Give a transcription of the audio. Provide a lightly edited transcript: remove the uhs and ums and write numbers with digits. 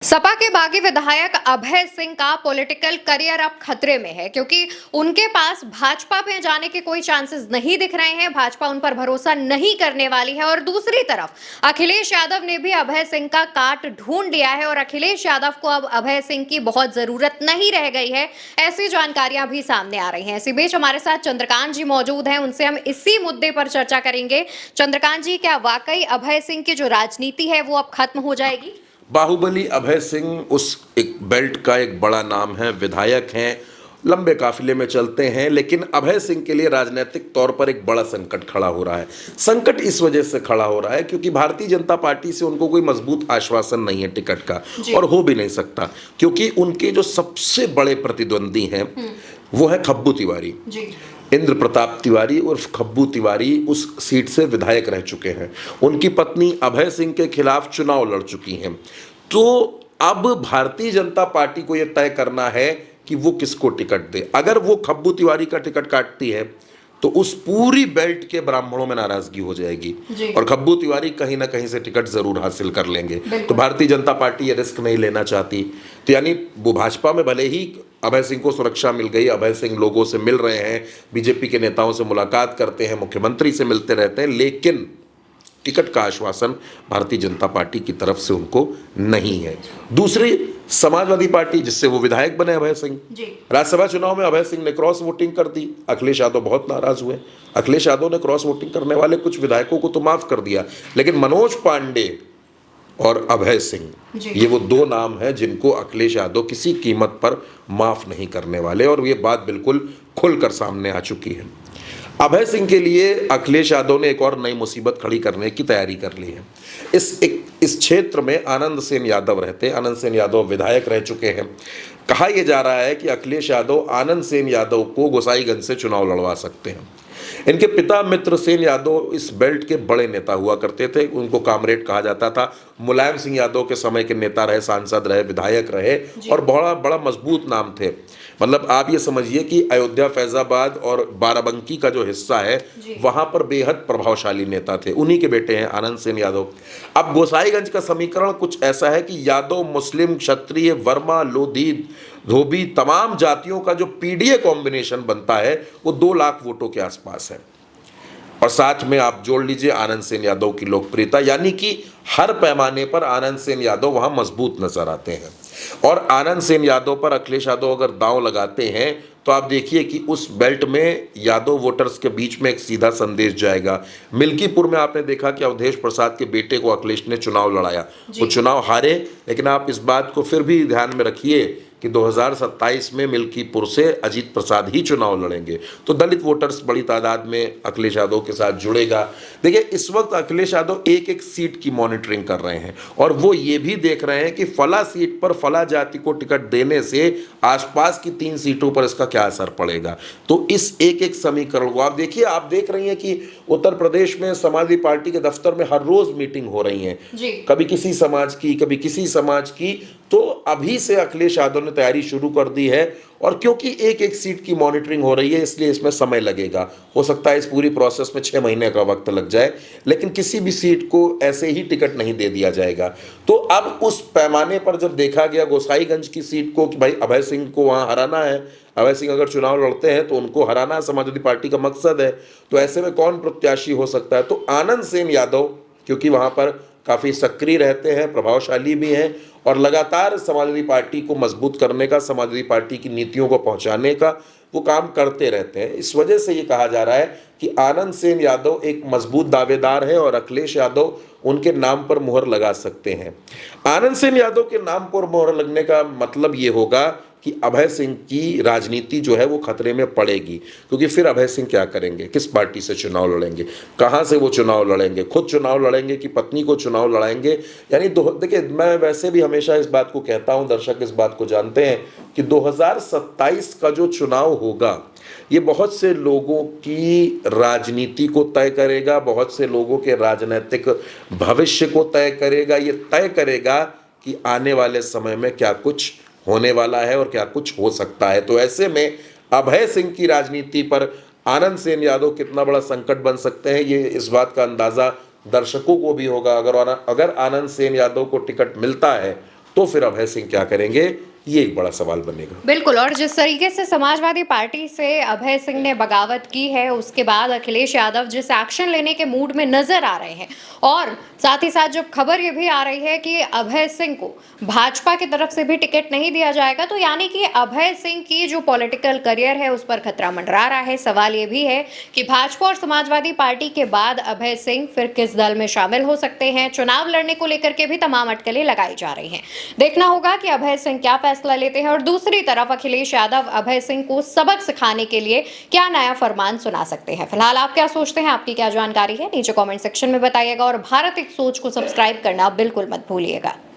सपा के बागी विधायक अभय सिंह का पॉलिटिकल करियर अब खतरे में है क्योंकि उनके पास भाजपा में जाने के कोई चांसेस नहीं दिख रहे हैं। भाजपा उन पर भरोसा नहीं करने वाली है और दूसरी तरफ अखिलेश यादव ने भी अभय सिंह का काट ढूंढ लिया है और अखिलेश यादव को अब अभय सिंह की बहुत जरूरत नहीं रह गई है। ऐसी जानकारियां भी सामने आ रही हैं। इसी बीच हमारे साथ चंद्रकांत जी मौजूद हैं, उनसे हम इसी मुद्दे पर चर्चा करेंगे। चंद्रकांत जी, क्या वाकई अभय सिंह की जो राजनीति है वो अब खत्म हो जाएगी? बाहुबली अभय सिंह उस एक बेल्ट का एक बड़ा नाम है, विधायक हैं, लंबे काफिले में चलते हैं, लेकिन अभय सिंह के लिए राजनीतिक तौर पर एक बड़ा संकट खड़ा हो रहा है। संकट इस वजह से खड़ा हो रहा है क्योंकि भारतीय जनता पार्टी से उनको कोई मजबूत आश्वासन नहीं है टिकट का, और हो भी नहीं सकता क्योंकि उनके जो सबसे बड़े प्रतिद्वंदी हैं वो है खब्बू तिवारी। इंद्र प्रताप तिवारी उर्फ खब्बू तिवारी उस सीट से विधायक रह चुके हैं। उनकी पत्नी अभय सिंह के खिलाफ चुनाव लड़ चुकी हैं। तो अब भारतीय जनता पार्टी को यह तय करना है कि वो किसको टिकट दे। अगर वो खब्बू तिवारी का टिकट काटती है तो उस पूरी बेल्ट के ब्राह्मणों में नाराजगी हो जाएगी और खब्बू तिवारी कहीं ना कहीं से टिकट जरूर हासिल कर लेंगे। तो भारतीय जनता पार्टी ये रिस्क नहीं लेना चाहती। तो यानी वो भाजपा में भले ही अभय सिंह को सुरक्षा मिल गई, अभय सिंह लोगों से मिल रहे हैं, बीजेपी के नेताओं से मुलाकात करते हैं, मुख्यमंत्री से मिलते रहते हैं, लेकिन टिकट का आश्वासन भारतीय जनता पार्टी की तरफ से उनको नहीं है। दूसरी समाजवादी पार्टी, जिससे वो विधायक बने अभय सिंह, राज्यसभा चुनाव में अभय सिंह ने क्रॉस वोटिंग कर दी। अखिलेश यादव बहुत नाराज हुए। अखिलेश यादव ने क्रॉस वोटिंग करने वाले कुछ विधायकों को तो माफ कर दिया, लेकिन मनोज पांडे और अभय सिंह, ये वो दो नाम हैं जिनको अखिलेश यादव किसी कीमत पर माफ नहीं करने वाले, और ये बात बिल्कुल खुलकर सामने आ चुकी है। अभय सिंह के लिए अखिलेश यादव ने एक और नई मुसीबत खड़ी करने की तैयारी कर ली है। इस क्षेत्र में आनंद सेन यादव रहते हैं। आनंद सेन यादव विधायक रह चुके हैं। कहा यह जा रहा है कि अखिलेश यादव आनंद सेन यादव को गोसाईगंज से चुनाव लड़वा सकते हैं। इनके पिता मित्र सेन यादव इस बेल्ट के बड़े नेता हुआ करते थे। उनको कामरेड कहा जाता था। मुलायम सिंह यादव के समय के नेता रहे, सांसद रहे, विधायक रहे और बड़ा बड़ा मजबूत नाम थे। मतलब आप ये समझिए कि अयोध्या, फैजाबाद और बाराबंकी का जो हिस्सा है वहां पर बेहद प्रभावशाली नेता थे। उन्हीं के बेटे हैं आनंद सेन यादव। अब गोसाईगंज का समीकरण कुछ ऐसा है कि यादव, मुस्लिम, क्षत्रिय, वर्मा, लोधी, धोबी, तमाम जातियों का जो पीडीए कॉम्बिनेशन बनता है वो 2 लाख वोटों के आसपास है। और साथ में आप जोड़ लीजिए आनंद सेन यादव की लोकप्रियता, यानी कि हर पैमाने पर आनंद सेन यादव वहां मजबूत नजर आते हैं। और आनंद सेन यादव पर अखिलेश यादव अगर दांव लगाते हैं तो आप देखिए कि उस बेल्ट में यादव वोटर्स के बीच में एक सीधा संदेश जाएगा। मिल्कीपुर में आपने देखा कि अवधेश प्रसाद के बेटे को अखिलेश ने चुनाव लड़ाया, वो चुनाव हारे, लेकिन आप इस बात को फिर भी ध्यान में रखिए कि 2027 में मिल्कीपुर से अजीत प्रसाद ही चुनाव लड़ेंगे। तो दलित वोटर्स बड़ी तादाद में अखिलेश यादव के साथ जुड़ेगा। देखिए, इस वक्त अखिलेश यादव एक एक सीट की मॉनिटरिंग कर रहे हैं और वो ये भी देख रहे हैं कि फला सीट पर फला जाति को टिकट देने से आसपास की 3 सीटों पर इसका क्या असर पड़ेगा। तो इस एक एक समीकरण को आप देखिए। आप देख रही हैं कि उत्तर प्रदेश में समाजवादी पार्टी के दफ्तर में हर रोज मीटिंग हो रही है, कभी किसी समाज की, कभी किसी समाज की। तो अभी से अखिलेश यादव ने तैयारी शुरू कर दी है, और क्योंकि एक एक सीट की मॉनिटरिंग हो रही है इसलिए इसमें समय लगेगा। हो सकता है इस पूरी प्रोसेस में 6 महीने का वक्त लग जाए, लेकिन किसी भी सीट को ऐसे ही टिकट नहीं दे दिया जाएगा। तो अब उस पैमाने पर जब देखा गया गोसाईगंज की सीट को कि भाई अभय सिंह को वहां हराना है, अभय सिंह अगर चुनाव लड़ते हैं तो उनको हराना समाजवादी पार्टी का मकसद है, तो ऐसे में कौन प्रत्याशी हो सकता है। तो आनंद सेन यादव क्योंकि वहां पर काफ़ी सक्रिय रहते हैं, प्रभावशाली भी हैं और लगातार समाजवादी पार्टी को मजबूत करने का, समाजवादी पार्टी की नीतियों को पहुंचाने का वो काम करते रहते हैं। इस वजह से ये कहा जा रहा है कि आनंद सेन यादव एक मजबूत दावेदार है और अखिलेश यादव उनके नाम पर मुहर लगा सकते हैं। आनंद सेन यादव के नाम पर मुहर लगने का मतलब ये होगा कि अभय सिंह की राजनीति जो है वो खतरे में पड़ेगी, क्योंकि फिर अभय सिंह क्या करेंगे, किस पार्टी से चुनाव लड़ेंगे, कहाँ से वो चुनाव लड़ेंगे, खुद चुनाव लड़ेंगे कि पत्नी को चुनाव लड़ाएंगे। यानी देखिए, मैं वैसे भी हमेशा इस बात को कहता हूँ, दर्शक इस बात को जानते हैं कि 2027 का जो चुनाव होगा ये बहुत से लोगों की राजनीति को तय करेगा, बहुत से लोगों के राजनीतिक भविष्य को तय करेगा। ये तय करेगा कि आने वाले समय में क्या कुछ होने वाला है और क्या कुछ हो सकता है। तो ऐसे में अभय सिंह की राजनीति पर आनंद सेन यादव कितना बड़ा संकट बन सकते हैं, ये इस बात का अंदाजा दर्शकों को भी होगा। अगर आनंद सेन यादव को टिकट मिलता है तो फिर अभय सिंह क्या करेंगे, ये एक बड़ा सवाल बनेगा। बिल्कुल, और जिस तरीके से समाजवादी पार्टी से अभय सिंह ने बगावत की है, उसके बाद अखिलेश यादव जिस एक्शन लेने के मूड में नजर आ रहे हैं, और साथ ही साथ जब खबर ये भी आ रही है कि अभय सिंह को भाजपा की तरफ से भी टिकट नहीं दिया जाएगा, तो यानी कि अभय सिंह की जो पॉलिटिकल करियर है उस पर खतरा मंडरा रहा है। सवाल ये भी है कि भाजपा और समाजवादी पार्टी के बाद अभय सिंह फिर किस दल में शामिल हो सकते हैं। चुनाव लड़ने को लेकर के भी तमाम अटकलें लगाई जा रही हैं। देखना होगा कि अभय सिंह क्या फैसला लेते हैं, और दूसरी तरफ अखिलेश यादव अभय सिंह को सबक सिखाने के लिए क्या नया फरमान सुना सकते हैं। फिलहाल आप क्या सोचते हैं, आपकी क्या जानकारी है, नीचे कमेंट सेक्शन में बताइएगा, और भारत एक सोच को सब्सक्राइब करना बिल्कुल मत भूलिएगा।